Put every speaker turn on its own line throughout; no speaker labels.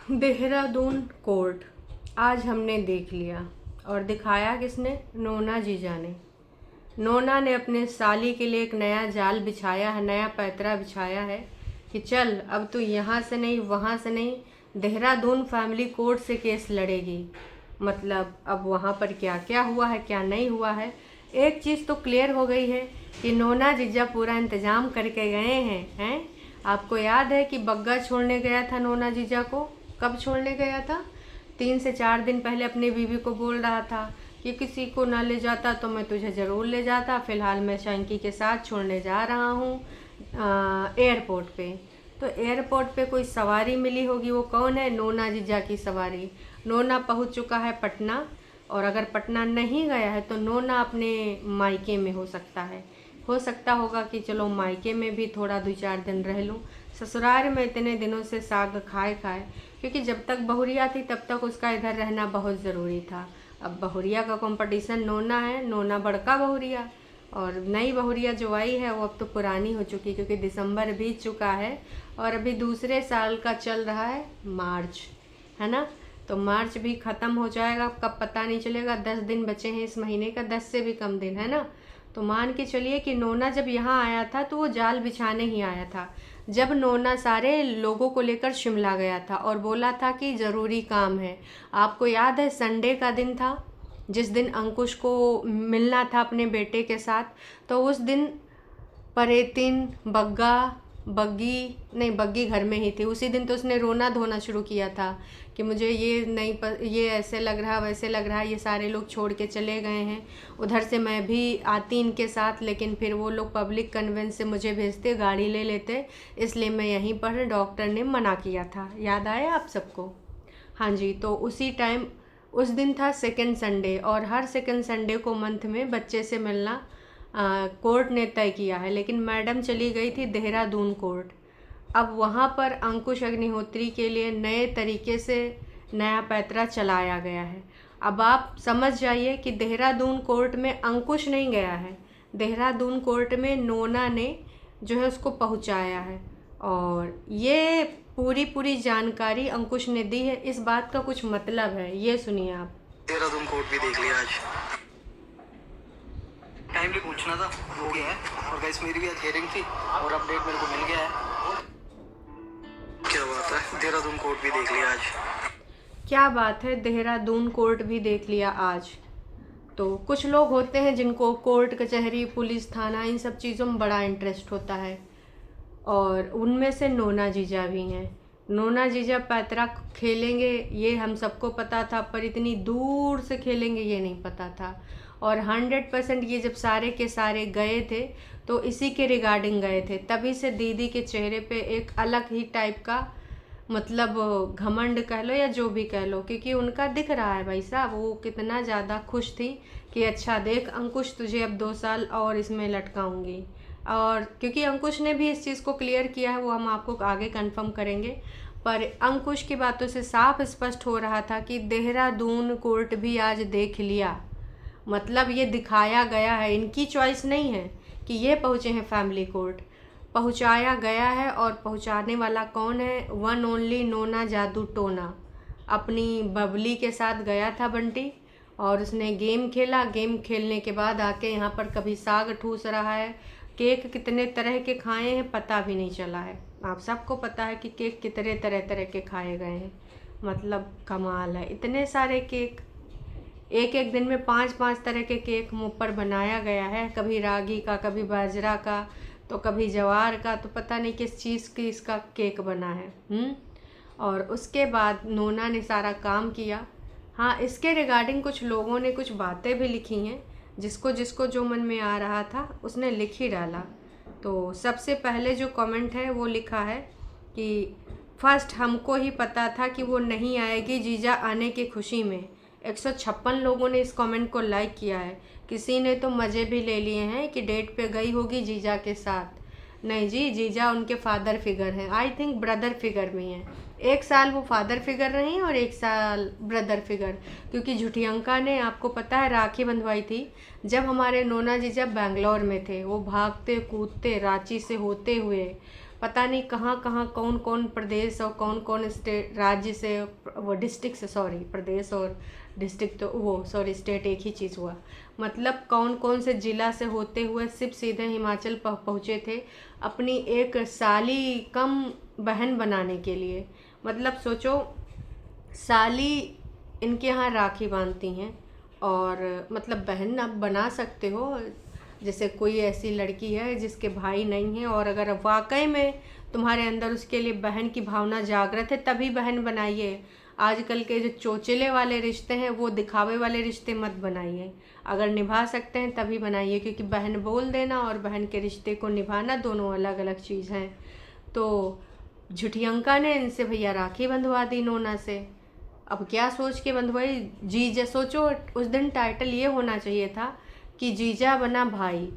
Dehradun court आज हमने देख लिया। और दिखाया किसने? नोना जीजा ने। नोना ने अपने साली के लिए एक नया जाल बिछाया है, नया पैतरा बिछाया है कि चल अब तू यहाँ से नहीं वहाँ से नहीं, देहरादून फैमिली कोर्ट से केस लड़ेगी। मतलब अब वहाँ पर क्या क्या हुआ है क्या नहीं हुआ है, एक चीज़ तो क्लियर हो गई है कि नोना जीजा पूरा इंतज़ाम करके गए हैं। आपको याद है कि बग्गा छोड़ने गया था नोना जीजा को? कब छोड़ने गया था? 3 से 4 दिन पहले अपनी बीवी को बोल रहा था कि किसी को ना ले जाता तो मैं तुझे ज़रूर ले जाता, फ़िलहाल मैं शंकी के साथ छोड़ने जा रहा हूँ एयरपोर्ट पे। तो एयरपोर्ट पे कोई सवारी मिली होगी, वो कौन है? नोना जीजा की सवारी। नोना पहुँच चुका है पटना, और अगर पटना नहीं गया है तो नोना अपने मायके में हो सकता होगा कि चलो मायके में भी थोड़ा 2 4 दिन रह लूँ। ससुराल में इतने दिनों से साग खाए खाए, क्योंकि जब तक बहुरिया थी तब तक उसका इधर रहना बहुत ज़रूरी था। अब बहुरिया का कंपटीशन नोना है, नोना बड़का बहुरिया, और नई बहुरिया जो आई है वो अब तो पुरानी हो चुकी, क्योंकि दिसंबर बीत चुका है और अभी दूसरे साल का चल रहा है मार्च, है ना। तो मार्च भी ख़त्म हो जाएगा, कब पता नहीं चलेगा। 10 दिन बचे हैं इस महीने का, 10 से भी कम दिन, है ना। तो मान के चलिए कि नोना जब यहाँ आया था तो वो जाल बिछाने ही आया था। जब नोना सारे लोगों को लेकर शिमला गया था और बोला था कि ज़रूरी काम है। आपको याद है संडे का दिन था जिस दिन अंकुश को मिलना था अपने बेटे के साथ। तो उस दिन परेतिन बग्गी नहीं, बग्गी घर में ही थी। उसी दिन तो उसने रोना धोना शुरू किया था कि मुझे ये नहीं ये ऐसे लग रहा वैसे लग रहा, ये सारे लोग छोड़ के चले गए हैं। उधर से मैं भी आती इनके साथ, लेकिन फिर वो लोग पब्लिक कन्वेंस से मुझे भेजते, गाड़ी ले लेते, इसलिए मैं यहीं पर, डॉक्टर ने मना किया था। याद आया आप सबको? हाँ जी। तो उसी टाइम उस दिन था सेकंड संडे, और हर सेकंड संडे को मंथ में बच्चे से मिलना कोर्ट ने तय किया है। लेकिन मैडम चली गई थी देहरादून कोर्ट। अब वहाँ पर अंकुश अग्निहोत्री के लिए नए तरीके से नया पैतरा चलाया गया है। अब आप समझ जाइए कि देहरादून कोर्ट में अंकुश नहीं गया है, देहरादून कोर्ट में नोना ने जो है उसको पहुँचाया है। और ये पूरी पूरी जानकारी अंकुश ने दी है। इस बात का कुछ मतलब है, ये सुनिए आप।
देहरादून कोर्ट भी देख लिया आज, टाइमली पूछना था, हो गया है। और गाइस मेरी भी आज हियरिंग थी और अपडेट मेरे को मिल गया है। क्या बात है, देहरादून कोर्ट भी देख लिया आज।
क्या बात है, देहरादून कोर्ट भी देख लिया आज। तो कुछ लोग होते हैं जिनको कोर्ट कचहरी पुलिस थाना इन सब चीज़ों में बड़ा इंटरेस्ट होता है, और उनमें से नोना जीजा भी हैं। नोना जीजा पैतरा खेलेंगे ये हम सबको पता था, पर इतनी दूर से खेलेंगे ये नहीं पता था। और 100% ये जब सारे के सारे गए थे तो इसी के रिगार्डिंग गए थे। तभी से दीदी के चेहरे पे एक अलग ही टाइप का, मतलब घमंड कह लो या जो भी कह लो, क्योंकि उनका दिख रहा है भाई साहब वो कितना ज़्यादा खुश थी कि अच्छा देख अंकुश, तुझे अब 2 साल और इसमें लटकाऊंगी। और क्योंकि अंकुश ने भी इस चीज़ को क्लियर किया है, वो हम आपको आगे कंफर्म करेंगे। पर अंकुश की बातों से साफ स्पष्ट हो रहा था कि देहरादून कोर्ट भी आज देख लिया। मतलब ये दिखाया गया है, इनकी चॉइस नहीं है कि ये पहुँचे हैं फैमिली कोर्ट, पहुँचाया गया है। और पहुँचाने वाला कौन है? वन ओनली नोना जादू टोना। अपनी बबली के साथ गया था बंटी, और उसने गेम खेला। गेम खेलने के बाद आके यहाँ पर कभी साग ठूस रहा है, केक कितने तरह के खाए हैं पता भी नहीं चला है। आप सबको पता है कि केक कितने तरह तरह के खाए गए हैं। मतलब कमाल है, इतने सारे केक, एक एक दिन में 5 5 तरह के केक मुँह पर बनाया गया है। कभी रागी का, कभी बाजरा का, तो कभी जवार का, तो पता नहीं किस चीज़ की इसका केक बना है। और उसके बाद नोना ने सारा काम किया। हाँ, इसके रिगार्डिंग कुछ लोगों ने कुछ बातें भी लिखी हैं, जिसको जिसको जो मन में आ रहा था उसने लिख ही डाला। तो सबसे पहले जो कमेंट है वो लिखा है कि फर्स्ट हमको ही पता था कि वो नहीं आएगी जीजा आने की खुशी में। 156 लोगों ने इस कमेंट को लाइक किया है। किसी ने तो मज़े भी ले लिए हैं कि डेट पे गई होगी जीजा के साथ। नहीं जी, जीजा उनके फादर फिगर हैं, आई थिंक ब्रदर फिगर में हैं। 1 साल वो फादर फिगर रही और 1 साल ब्रदर फिगर, क्योंकि झुठियंका ने, आपको पता है, राखी बंधवाई थी जब हमारे नोना जीजा बेंगलोर में थे। वो भागते कूदते रांची से होते हुए पता नहीं कहाँ कहाँ कौन कौन प्रदेश और कौन कौन स्टेट राज्य से, वो डिस्ट्रिक्ट से, सॉरी प्रदेश और डिस्ट्रिक्ट तो वो सॉरी स्टेट एक ही चीज़ हुआ, मतलब कौन कौन से ज़िला से होते हुए सिर्फ सीधे हिमाचल पहुँचे थे अपनी एक साली कम बहन बनाने के लिए। मतलब सोचो, साली इनके यहाँ राखी बांधती हैं, और मतलब बहन आप बना सकते हो, जैसे कोई ऐसी लड़की है जिसके भाई नहीं है और अगर वाकई में तुम्हारे अंदर उसके लिए बहन की भावना जागृत है तभी बहन बनाइए। आजकल के जो चोचले वाले रिश्ते हैं वो दिखावे वाले रिश्ते मत बनाइए, अगर निभा सकते हैं तभी बनाइए, क्योंकि बहन बोल देना और बहन के रिश्ते को निभाना दोनों अलग अलग चीज़ हैं। तो झुठियंका ने इनसे भैया राखी बंधवा दी नोना से। अब क्या सोच के बंधवाई, जीजा, सोचो उस दिन टाइटल ये होना चाहिए था कि जीजा बना भाई,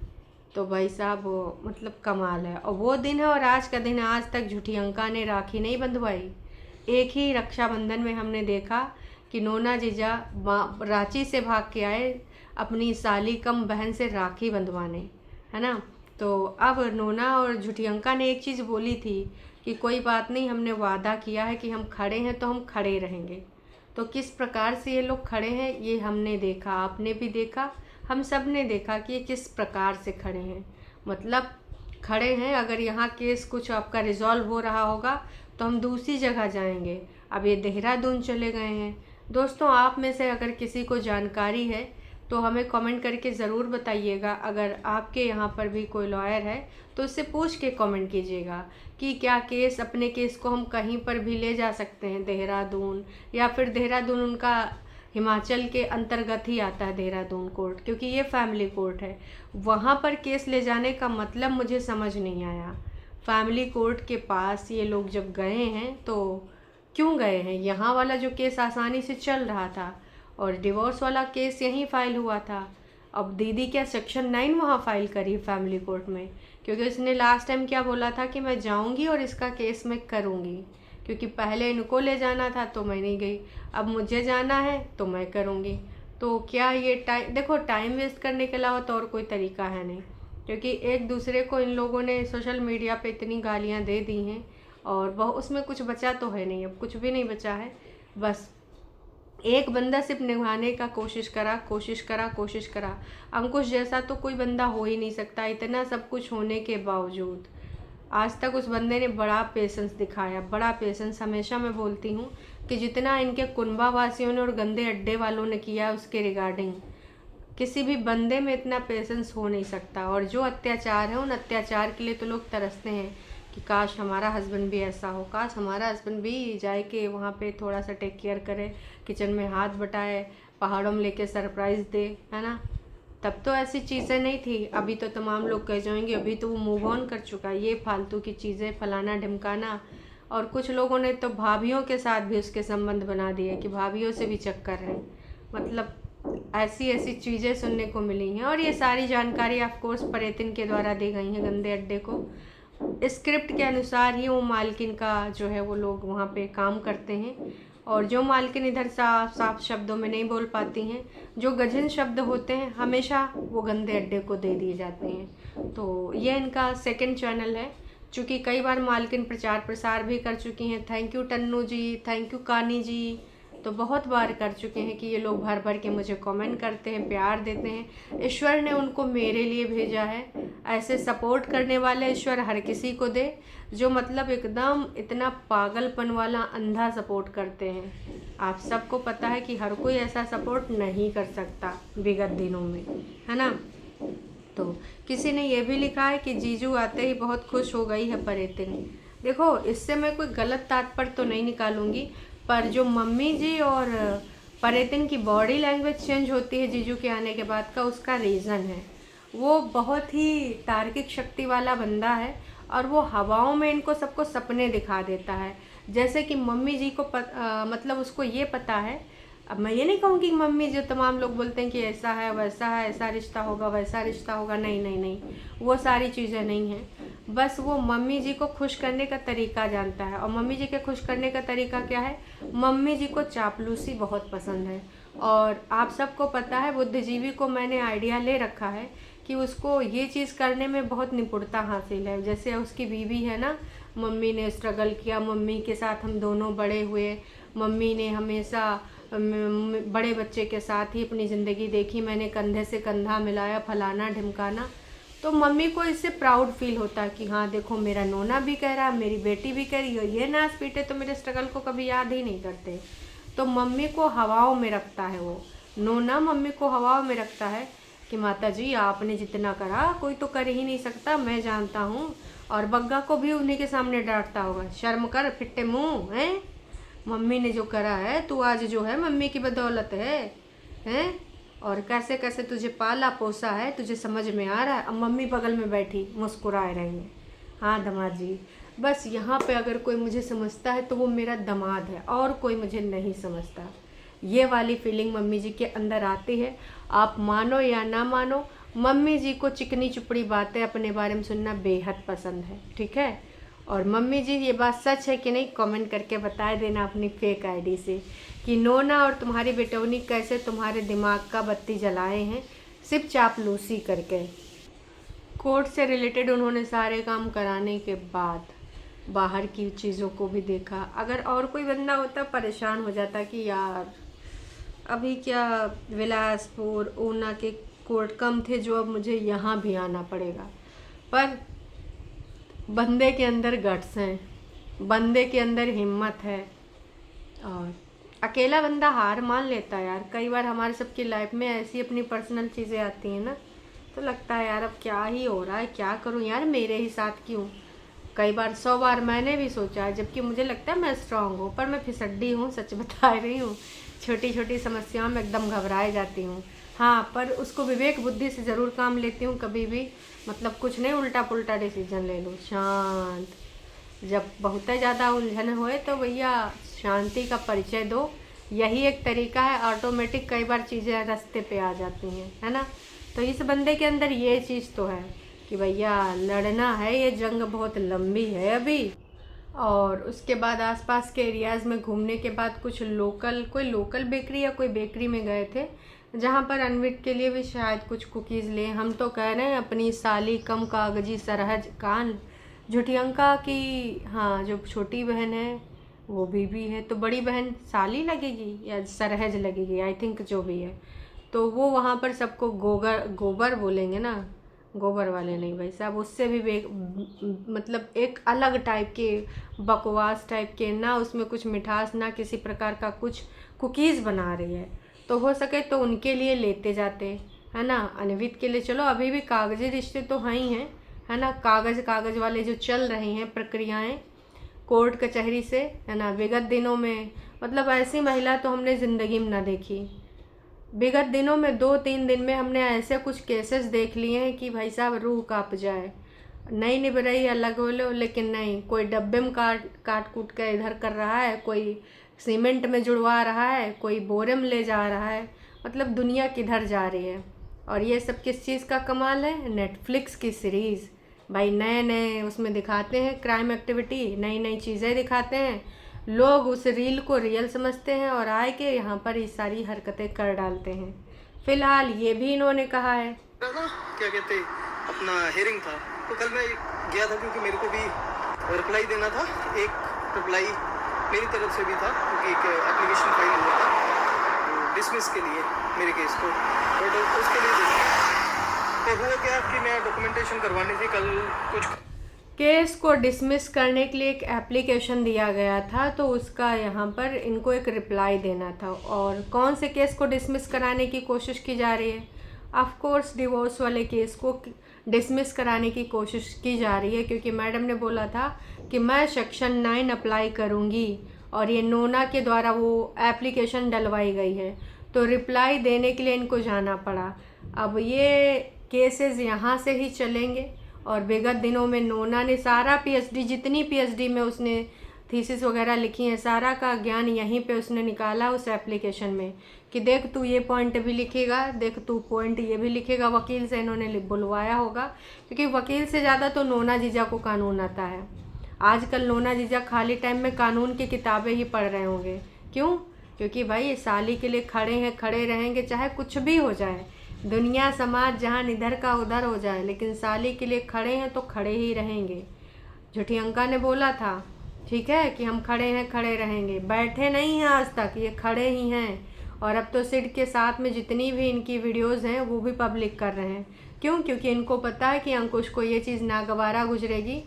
तो भाई साहब वो मतलब कमाल है। और वो दिन है और आज का दिन है, आज तक झुठियंका ने राखी नहीं बंधवाई। एक ही रक्षाबंधन में हमने देखा कि नोना जीजा रांची से भाग के आए अपनी साली कम बहन से राखी बंधवाने, है ना। तो अब नोना और झुठियंका ने एक चीज़ बोली थी कि कोई बात नहीं, हमने वादा किया है कि हम खड़े हैं तो हम खड़े रहेंगे। तो किस प्रकार से ये लोग खड़े हैं ये हमने देखा, आपने भी देखा, हम सब ने देखा कि ये किस प्रकार से खड़े हैं। मतलब खड़े हैं, अगर यहाँ केस कुछ आपका रिजॉल्व हो रहा होगा तो हम दूसरी जगह जाएंगे। अब ये देहरादून चले गए हैं। दोस्तों, आप में से अगर किसी को जानकारी है तो हमें कमेंट करके ज़रूर बताइएगा। अगर आपके यहाँ पर भी कोई लॉयर है तो उससे पूछ के कमेंट कीजिएगा कि क्या केस, अपने केस को हम कहीं पर भी ले जा सकते हैं, देहरादून, या फिर देहरादून उनका हिमाचल के अंतर्गत ही आता है देहरादून कोर्ट, क्योंकि ये फैमिली कोर्ट है। वहाँ पर केस ले जाने का मतलब मुझे समझ नहीं आया। फैमिली कोर्ट के पास ये लोग जब गए हैं तो क्यों गए हैं? यहाँ वाला जो केस आसानी से चल रहा था और डिवोर्स वाला केस यहीं फाइल हुआ था। अब दीदी क्या सेक्शन 9 वहाँ फाइल करी फैमिली कोर्ट में, क्योंकि उसने लास्ट टाइम क्या बोला था कि मैं जाऊँगी और इसका केस मैं करूँगी, क्योंकि पहले इनको ले जाना था तो मैं नहीं गई, अब मुझे जाना है तो मैं करूँगी। तो क्या ये टाइम, देखो टाइम वेस्ट करने के अलावा तो और कोई तरीका है नहीं, क्योंकि एक दूसरे को इन लोगों ने सोशल मीडिया पे इतनी गालियाँ दे दी हैं और वह उसमें कुछ बचा तो है नहीं, अब कुछ भी नहीं बचा है। बस एक बंदा सिर्फ निभाने का कोशिश करा। अंकुश जैसा तो कोई बंदा हो ही नहीं सकता, इतना सब कुछ होने के बावजूद। आज तक उस बंदे ने बड़ा पेशेंस दिखाया, बड़ा पेशेंस। हमेशा मैं बोलती हूँ कि जितना इनके कुनबा वासियों ने और गंदे अड्डे वालों ने किया उसके रिगार्डिंग, किसी भी बंदे में इतना पेशेंस हो नहीं सकता। और जो अत्याचार है, उन अत्याचार के लिए तो लोग तरसते हैं कि काश हमारा हस्बैंड भी ऐसा हो, काश हमारा हस्बैंड भी जाए कि वहाँ पे थोड़ा सा टेक केयर करे, किचन में हाथ बटाए, पहाड़ों में लेके सरप्राइज़ दे, है ना। तब तो ऐसी चीज़ें नहीं थी। अभी तो तमाम लोग कह जाएंगे अभी तो वो मूव ऑन कर चुका है, ये फालतू की चीज़ें फलाना ढिमकाना। और कुछ लोगों ने तो भाभीियों के साथ भी उसके संबंध बना दिए कि भाभीियों से भी चक्कर है। मतलब ऐसी ऐसी चीज़ें सुनने को मिली हैं, और ये सारी जानकारी ऑफ कोर्स परेतिन के द्वारा दी गई हैं गंदे अड्डे को। स्क्रिप्ट के अनुसार ही वो मालकिन का जो है वो लोग वहाँ पे काम करते हैं, और जो मालकिन इधर साफ साफ शब्दों में नहीं बोल पाती हैं, जो गजन शब्द होते हैं हमेशा वो गंदे अड्डे को दे दिए जाते हैं। तो ये इनका सेकंड चैनल है, चूँकि कई बार मालकिन प्रचार प्रसार भी कर चुकी हैं। Thank you Tannu ji, thank you Kani ji, तो बहुत बार कर चुके हैं कि ये लोग भर भर के मुझे कमेंट करते हैं, प्यार देते हैं। ईश्वर ने उनको मेरे लिए भेजा है। ऐसे सपोर्ट करने वाले ईश्वर हर किसी को दे, जो मतलब एकदम इतना पागलपन वाला अंधा सपोर्ट करते हैं। आप सबको पता है कि हर कोई ऐसा सपोर्ट नहीं कर सकता विगत दिनों में, है ना। तो किसी ने ये भी लिखा है कि जीजू आते ही बहुत खुश हो गई है परेतिन। देखो, इससे मैं कोई गलत तात्पर्य तो नहीं निकालूंगी, पर जो मम्मी जी और परेतिन की बॉडी लैंग्वेज चेंज होती है जीजू के आने के बाद का, उसका रीज़न है। वो बहुत ही तार्किक शक्ति वाला बंदा है और वो हवाओं में इनको सबको सपने दिखा देता है। जैसे कि मम्मी जी को मतलब उसको ये पता है। अब मैं ये नहीं कहूँगी कि मम्मी जो तमाम लोग बोलते हैं कि ऐसा है वैसा है, ऐसा रिश्ता होगा वैसा रिश्ता होगा, नहीं नहीं नहीं, वो सारी चीज़ें नहीं हैं। बस वो मम्मी जी को खुश करने का तरीका जानता है। और मम्मी जी के खुश करने का तरीका क्या है? मम्मी जी को चापलूसी बहुत पसंद है। और आप सबको पता है, बुद्धिजीवी को मैंने आइडिया ले रखा है कि उसको ये चीज़ करने में बहुत निपुणता हासिल है। जैसे उसकी बीवी है ना, मम्मी ने स्ट्रगल किया, मम्मी के साथ हम दोनों बड़े हुए, मम्मी ने हमेशा बड़े बच्चे के साथ ही अपनी ज़िंदगी देखी, मैंने कंधे से कंधा मिलाया, फलाना ढिमकाना। तो मम्मी को इससे प्राउड फील होता है कि हाँ देखो मेरा नोना भी कह रहा, मेरी बेटी भी कह रही है। ये नाच पीटे तो मेरे स्ट्रगल को कभी याद ही नहीं करते। तो मम्मी को हवाओं में रखता है वो नोना, मम्मी को हवाओं में रखता है कि माता जी आपने जितना करा कोई तो कर ही नहीं सकता, मैं जानता हूँ। और बग्गा को भी उन्हीं के सामने डांटता होगा, शर्म कर फिट्टे मुँह हैं, मम्मी ने जो करा है तू आज जो है मम्मी की बदौलत है हैं। और कैसे कैसे तुझे पाला पोसा है, तुझे समझ में आ रहा है। अब मम्मी बगल में बैठी मुस्कुराए रही है। हाँ दामाद जी, बस यहाँ पे अगर कोई मुझे समझता है तो वो मेरा दामाद है, और कोई मुझे नहीं समझता। ये वाली फीलिंग मम्मी जी के अंदर आती है। आप मानो या ना मानो, मम्मी जी को चिकनी चुपड़ी बातें अपने बारे में सुनना बेहद पसंद है, ठीक है। और मम्मी जी ये बात सच है कि नहीं, कमेंट करके बता देना अपनी फेक आईडी से कि नोना और तुम्हारी बेटौनी कैसे तुम्हारे दिमाग का बत्ती जलाए हैं सिर्फ चापलूसी करके। कोर्ट से रिलेटेड उन्होंने सारे काम कराने के बाद बाहर की चीज़ों को भी देखा। अगर और कोई बंदा होता परेशान हो जाता कि यार अभी क्या बिलासपुर ऊना के कोर्ट कम थे जो अब मुझे यहाँ भी आना पड़ेगा। पर बंदे के अंदर गट्स हैं, बंदे के अंदर हिम्मत है, और अकेला बंदा हार मान लेता है यार। कई बार हमारे सबकी लाइफ में ऐसी अपनी पर्सनल चीज़ें आती हैं ना, तो लगता है यार अब क्या ही हो रहा है, क्या करूं यार, मेरे ही साथ क्यों। कई बार 100 बार मैंने भी सोचा है, जबकि मुझे लगता है मैं स्ट्रांग हूँ, पर मैं फिसड्डी हूँ, सच बता रही हूँ। छोटी छोटी समस्याओं में एकदम घबराए जाती हूँ। हाँ, पर उसको विवेक बुद्धि से ज़रूर काम लेती हूँ कभी भी, मतलब कुछ नहीं उल्टा पुल्टा डिसीजन ले लूँ। शांत, जब बहुत ज़्यादा उलझन होए तो भैया शांति का परिचय दो, यही एक तरीका है। ऑटोमेटिक कई बार चीज़ें रास्ते पे आ जाती हैं, है ना। तो इस बंदे के अंदर ये चीज़ तो है कि भैया लड़ना है, ये जंग बहुत लंबी है अभी। और उसके बाद आसपास के एरियाज़ में घूमने के बाद कुछ कोई लोकल बेकरी या कोई बेकरी में गए थे, जहाँ पर अनविट के लिए भी शायद कुछ कुकीज़ लें। हम तो कह रहे हैं अपनी साली कम कागजी सरहज कान झुटियंका की, हाँ जो छोटी बहन है वो बीबी है, तो बड़ी बहन साली लगेगी या सरहज लगेगी, आई थिंक जो भी है। तो वो वहाँ पर सबको गोबर बोलेंगे ना, गोबर वाले नहीं भाई साहब, उससे भी मतलब एक अलग टाइप के बकवास टाइप के, ना उसमें कुछ मिठास ना किसी प्रकार का कुछ कुकीज़ बना रही है। तो हो सके तो उनके लिए लेते जाते, है ना। अनवित के लिए चलो अभी भी कागजी रिश्ते तो हैं ही हैं, है ना। कागज़ वाले जो चल रही हैं प्रक्रियाएं कोर्ट कचहरी से, है ना। विगत दिनों में मतलब ऐसी महिला तो हमने ज़िंदगी में ना देखी। विगत दिनों में 2-3 दिन में हमने ऐसे कुछ केसेस देख लिए हैं कि भाई साहब रूह काँप जाए। नहीं निभ रही अलग हो लो, लेकिन नहीं, कोई डब्बे में काट कूट कर इधर कर रहा है, कोई सीमेंट में जुड़वा रहा है, कोई बोरे में ले जा रहा है। मतलब दुनिया किधर जा रही है। और ये सब किस चीज़ का कमाल है, नेटफ्लिक्स की सीरीज़ भाई। नए नए उसमें दिखाते हैं क्राइम एक्टिविटी, नई नई चीज़ें दिखाते हैं, लोग उस रील को रियल समझते हैं और आए के यहाँ पर ये सारी हरकतें कर डालते हैं। फिलहाल ये भी इन्होंने कहा है
ना, क्या कहते अपना हेयरिंग था, तो कल मैं गया था क्योंकि मेरे को भी रिप्लाई देना था। एक रिप्लाई मेरी तरफ से भी था क्योंकि एक एप्लीकेशन फाइल हुआ था डिसमिस के लिए मेरे केस को, बट उसके लिए तो हुआ क्या कि मैं डॉक्यूमेंटेशन करवानी थी कल। कुछ
केस को डिसमिस करने के लिए एक एप्लीकेशन दिया गया था, तो उसका यहाँ पर इनको एक रिप्लाई देना था। और कौन से केस को डिसमिस कराने की कोशिश की जा रही है? ऑफ कोर्स डिवोर्स वाले केस को डिसमिस कराने की कोशिश की जा रही है, क्योंकि मैडम ने बोला था कि मैं सेक्शन 9 अप्लाई करूँगी, और ये नोना के द्वारा वो एप्लीकेशन डलवाई गई है, तो रिप्लाई देने के लिए इनको जाना पड़ा। अब ये केसेस यहाँ से ही चलेंगे। और विगत दिनों में नोना ने सारा पीएचडी, जितनी पीएचडी में उसने थीसिस वगैरह लिखी हैं, सारा का ज्ञान यहीं पे उसने निकाला उस एप्लीकेशन में कि देख तू ये पॉइंट भी लिखेगा, देख तू पॉइंट ये भी लिखेगा। वकील से इन्होंने बुलवाया होगा, क्योंकि वकील से ज़्यादा तो नोना जीजा को कानून आता है। आजकल नोना जीजा खाली टाइम में कानून की किताबें ही पढ़ रहे होंगे। क्यों? क्योंकि भाई साली के लिए खड़े हैं, खड़े रहेंगे चाहे कुछ भी हो जाए। दुनिया समाज जहाँ इधर का उधर हो जाए, लेकिन साली के लिए खड़े हैं तो खड़े ही रहेंगे। झूठियंका ने बोला था, ठीक है, कि हम खड़े हैं, खड़े रहेंगे। बैठे नहीं हैं आज तक, ये खड़े ही हैं। और अब तो सिड के साथ में जितनी भी इनकी वीडियोस हैं वो भी पब्लिक कर रहे हैं। क्यों? क्योंकि इनको पता है कि अंकुश को ये चीज़ नागवारा गुजरेगी।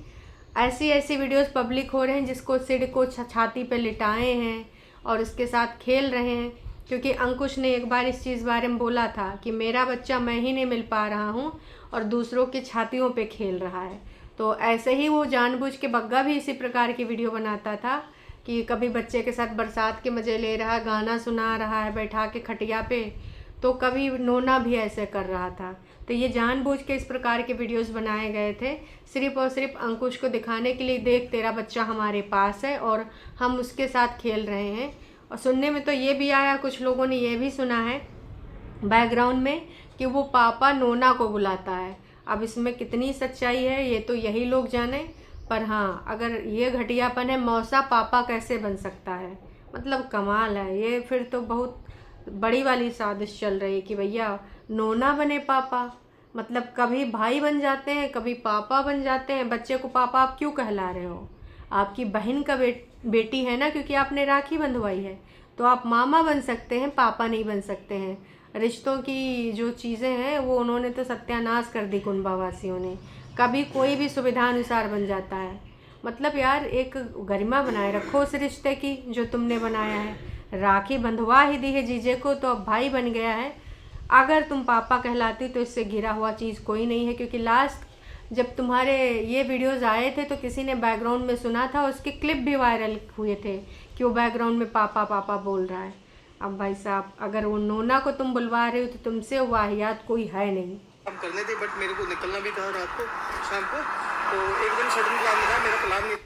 ऐसी ऐसी वीडियोस पब्लिक हो रहे हैं जिसको सिड को छाती पे लिटाए हैं और उसके साथ खेल रहे हैं। क्योंकि अंकुश ने एक बार इस चीज़ बारे में बोला था कि मेरा बच्चा मैं ही नहीं मिल पा रहा हूँ और दूसरों की छातियों पे खेल रहा है। तो ऐसे ही वो जानबूझ के बग्गा भी इसी प्रकार की वीडियो बनाता था कि कभी बच्चे के साथ बरसात के मज़े ले रहा है, गाना सुना रहा है बैठा के खटिया पे, तो कभी नोना भी ऐसे कर रहा था। तो ये जानबूझ के इस प्रकार के वीडियोस बनाए गए थे सिर्फ और सिर्फ अंकुश को दिखाने के लिए, देख तेरा बच्चा हमारे पास है और हम उसके साथ खेल रहे हैं। और सुनने में तो ये भी आया, कुछ लोगों ने ये भी सुना है बैकग्राउंड में कि वो पापा नोना को बुलाता है। अब इसमें कितनी सच्चाई है ये तो यही लोग जाने, पर हाँ, अगर ये घटियापन है, मौसा पापा कैसे बन सकता है? मतलब कमाल है ये। फिर तो बहुत बड़ी वाली साजिश चल रही है कि भैया नोना बने पापा। मतलब कभी भाई बन जाते हैं, कभी पापा बन जाते हैं। बच्चे को पापा आप क्यों कहला रहे हो? आपकी बहन का बेटी है ना, क्योंकि आपने राखी बंधवाई है, तो आप मामा बन सकते हैं, पापा नहीं बन सकते हैं। रिश्तों की जो चीज़ें हैं वो उन्होंने तो सत्यानाश कर दी कुंभावासियों ने। कभी कोई भी सुविधा अनुसार बन जाता है। मतलब यार, एक गरिमा बनाए रखो उस रिश्ते की जो तुमने बनाया है। राखी बंधवा ही दी है जीजे को तो अब भाई बन गया है। अगर तुम पापा कहलाती तो इससे घिरा हुआ चीज़ कोई नहीं है। क्योंकि लास्ट जब तुम्हारे ये वीडियोज़ आए थे तो किसी ने बैकग्राउंड में सुना था, उसके क्लिप भी वायरल हुए थे कि वो बैकग्राउंड में पापा पापा बोल रहा है। अब भाई साहब, अगर वो नोना को तुम बुलवा रहे हो तो तुमसे वाहियात कोई है नहीं।
काम करने थे, बट मेरे को निकलना भी था रात को, शाम को, तो एकदम सडन प्लान था, मेरा प्लान नहीं।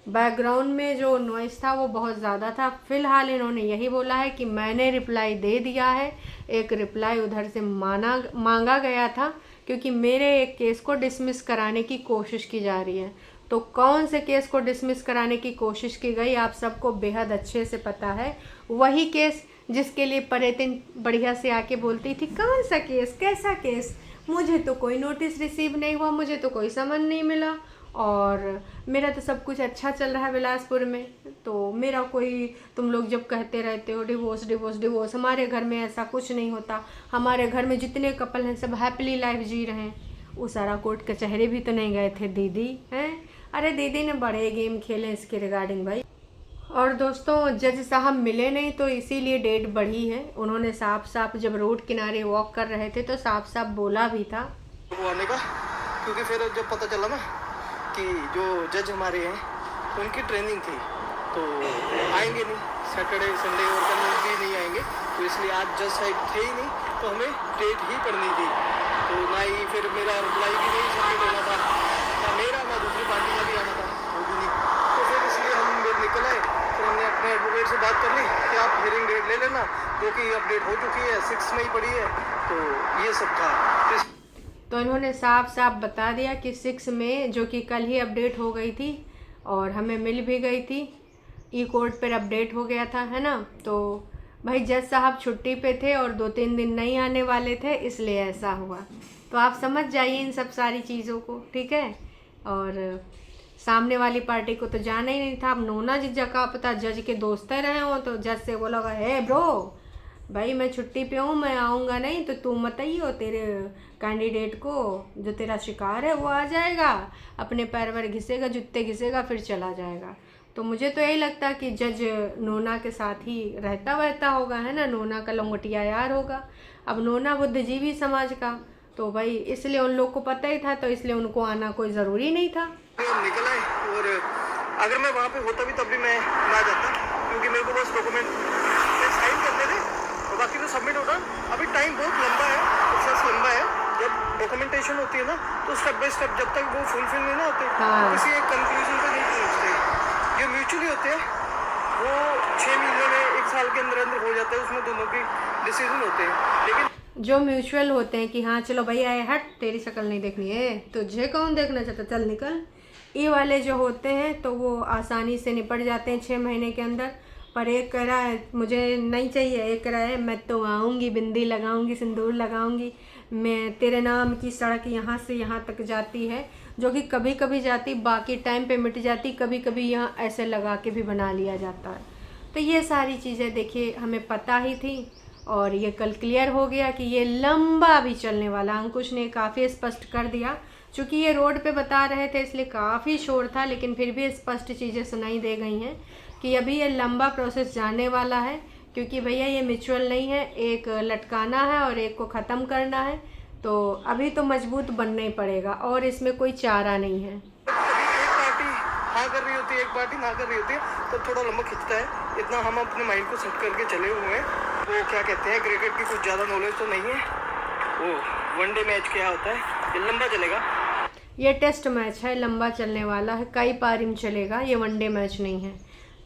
बैकग्राउंड में जो नॉइस था वो बहुत ज़्यादा था। फिलहाल इन्होंने यही बोला है कि मैंने रिप्लाई दे दिया है। एक रिप्लाई उधर से मांगा गया था क्योंकि मेरे एक केस को डिसमिस कराने की कोशिश की जा रही है। तो कौन से केस को डिसमिस कराने की कोशिश की गई आप सबको बेहद अच्छे से पता है। वही केस जिसके लिए परेतिन बढ़िया से आके बोलती थी, कौन सा केस, कैसा केस, मुझे तो कोई नोटिस रिसीव नहीं हुआ, मुझे तो कोई समन नहीं मिला और मेरा तो सब कुछ अच्छा चल रहा है बिलासपुर में, तो मेरा कोई, तुम लोग जब कहते रहते हो डिवोर्स डिवोर्स डिवोर्स, हमारे घर में ऐसा कुछ नहीं होता, हमारे घर में जितने कपल हैं सब हैप्पीली लाइफ जी रहे हैं। वो सारा कोर्ट कचहरी भी तो नहीं गए थे दीदी हैं? अरे दीदी ने बड़े गेम खेले इसके रिगार्डिंग भाई। और दोस्तों, जज साहब मिले नहीं तो इसीलिए डेट बढ़ी है। उन्होंने साफ साफ जब रोड किनारे वॉक कर रहे थे तो साफ साफ बोला भी था
वो आने का, क्योंकि फिर जब पता चला ना कि जो जज हमारे हैं उनकी ट्रेनिंग थी तो आएंगे नहीं, सैटरडे संडे और कल भी नहीं आएंगे, तो इसलिए आज जज साहब थे ही नहीं, तो हमें डेट ही पड़नी थी। तो ना ही फिर मेरा रिप्लाई भी नहीं सबमिट होना था, ना मेरा ना दूसरी पार्टी का भी आना था, वो भी नहीं। तो फिर इसलिए हम निकल आए। फिर हमने अपने एडवोकेट से बात कर ली कि आप हियरिंग डेट ले लेना, जो कि अपडेट हो चुकी है, 6 मई पड़ी है। तो ये सब था।
तो इन्होंने साफ साफ बता दिया कि 6 में, जो कि कल ही अपडेट हो गई थी और हमें मिल भी गई थी, ई कोर्ट पर अपडेट हो गया था, है ना। तो भाई जज साहब छुट्टी पे थे और 2-3 दिन नहीं आने वाले थे, इसलिए ऐसा हुआ। तो आप समझ जाइए इन सब सारी चीज़ों को, ठीक है। और सामने वाली पार्टी को तो जाना ही नहीं था। अब नोना जीजा का पता जज के दोस्त रहे हो तो जज से बोला है ब्रो भाई मैं छुट्टी पे हूँ, मैं आऊँगा नहीं, तो तू मत आइयो, तेरे कैंडिडेट को जो तेरा शिकार है वो आ जाएगा, अपने पैर वैर घिसेगा, जूते घिसेगा, फिर चला जाएगा। तो मुझे तो यही लगता कि जज नोना के साथ ही रहता होगा, है ना। नोना का लंगोटिया यार होगा। अब नोना बुद्धिजीवी समाज का, तो भाई इसलिए उन लोग को पता ही था, तो इसलिए उनको आना कोई ज़रूरी नहीं था।
निकल आए, और अगर मैं वहाँ पे होता भी तब भी मैं ना जाता, क्योंकि मेरे को बस डॉक्यूमेंट साइन करने थे और बाकी तो सबमिट होता। अभी टाइम बहुत लंबा है, प्रोसेस लंबा है। जब डॉक्यूमेंटेशन होती है ना तो स्टेप बाय स्टेप जब तक वो फुलफिल नहीं ना होते तो किसी एक कंक्लूजन पे नहीं पहुँचते। जो म्यूचुअली होते हैं वो 6 महीने में, 1 साल के अंदर अंदर हो जाता है, उसमें दोनों के डिसीजन होते हैं। लेकिन
जो म्यूचुअल होते हैं कि हाँ चलो भाई आए, हट तेरी शक्ल नहीं देखनी है, तुझे कौन देखना चाहता, चल निकल, ये वाले जो होते हैं तो वो आसानी से निपट जाते हैं 6 महीने के अंदर। पर एक कह रहा है मुझे नहीं चाहिए, एक कह रहा है मैं तो आऊँगी, बिंदी लगाऊँगी, सिंदूर लगाऊँगी, मैं तेरे नाम की सड़क यहाँ से यहाँ तक जाती है, जो कि कभी कभी जाती, बाकी टाइम पे मिट जाती, कभी कभी यहाँ ऐसे लगा के भी बना लिया जाता है। तो ये सारी चीज़ें देखिए हमें पता ही थी और ये कल क्लियर हो गया कि ये लंबा भी चलने वाला। अंकुश ने काफ़ी स्पष्ट कर दिया, चूँकि ये रोड पे बता रहे थे इसलिए काफ़ी शोर था, लेकिन फिर भी स्पष्ट चीज़ें सुनाई दे गई हैं कि अभी ये लंबा प्रोसेस जाने वाला है, क्योंकि भैया ये म्यूचुअल नहीं है, एक लटकाना है और एक को ख़त्म करना है, तो अभी तो मजबूत बनना ही पड़ेगा और इसमें कोई चारा नहीं है।
एक पार्टी हाँ कर रही होती है, एक पार्टी ना कर रही होती है, तो थोड़ा लंबा खिंचता है। इतना हम अपने माइंड को सेट करके चले हुए हैं। वो क्या कहते हैं, क्रिकेट की कुछ ज़्यादा नॉलेज तो नहीं है, वो वनडे मैच क्या होता है, ये लंबा चलेगा।
ये टेस्ट मैच है, लंबा चलने वाला है, कई पारी में चलेगा, ये वनडे मैच नहीं है।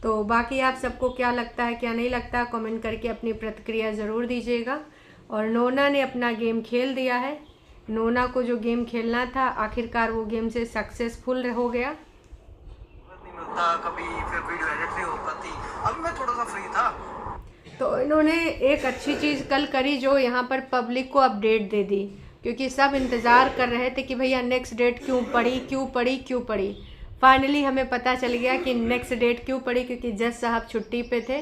तो बाकी आप सबको क्या लगता है क्या नहीं लगता, कमेंट करके अपनी प्रतिक्रिया ज़रूर दीजिएगा। और नोना ने अपना गेम खेल दिया है, नोना को जो गेम खेलना था आखिरकार वो गेम से सक्सेसफुल हो गया।
नहीं मिलता कभी, फिर वीडियो एडिट नहीं हो पाती, अभी मैं थोड़ा सा फ्री था।
तो इन्होंने एक अच्छी चीज़ कल करी, जो यहाँ पर पब्लिक को अपडेट दे दी, क्योंकि सब इंतज़ार कर रहे थे कि भैया नेक्स्ट डेट क्यों पड़ी। फाइनली हमें पता चल गया कि नेक्स्ट डेट क्यों पड़ी, क्योंकि जज साहब छुट्टी पे थे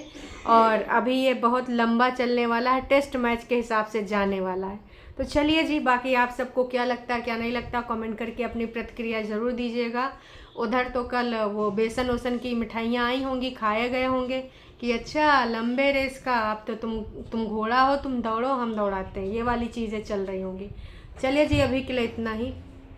और अभी ये बहुत लंबा चलने वाला है, टेस्ट मैच के हिसाब से जाने वाला है। तो चलिए जी, बाकी आप सबको क्या लगता है क्या नहीं लगता, कमेंट करके अपनी प्रतिक्रिया ज़रूर दीजिएगा। उधर तो कल वो बेसन वसन की मिठाइयाँ आई होंगी, खाए गए होंगे कि अच्छा लंबे रेस का, अब तो तुम घोड़ा हो, तुम दौड़ो हम दौड़ाते हैं, ये वाली चीज़ें चल रही होंगी। चलिए जी, अभी के लिए इतना ही।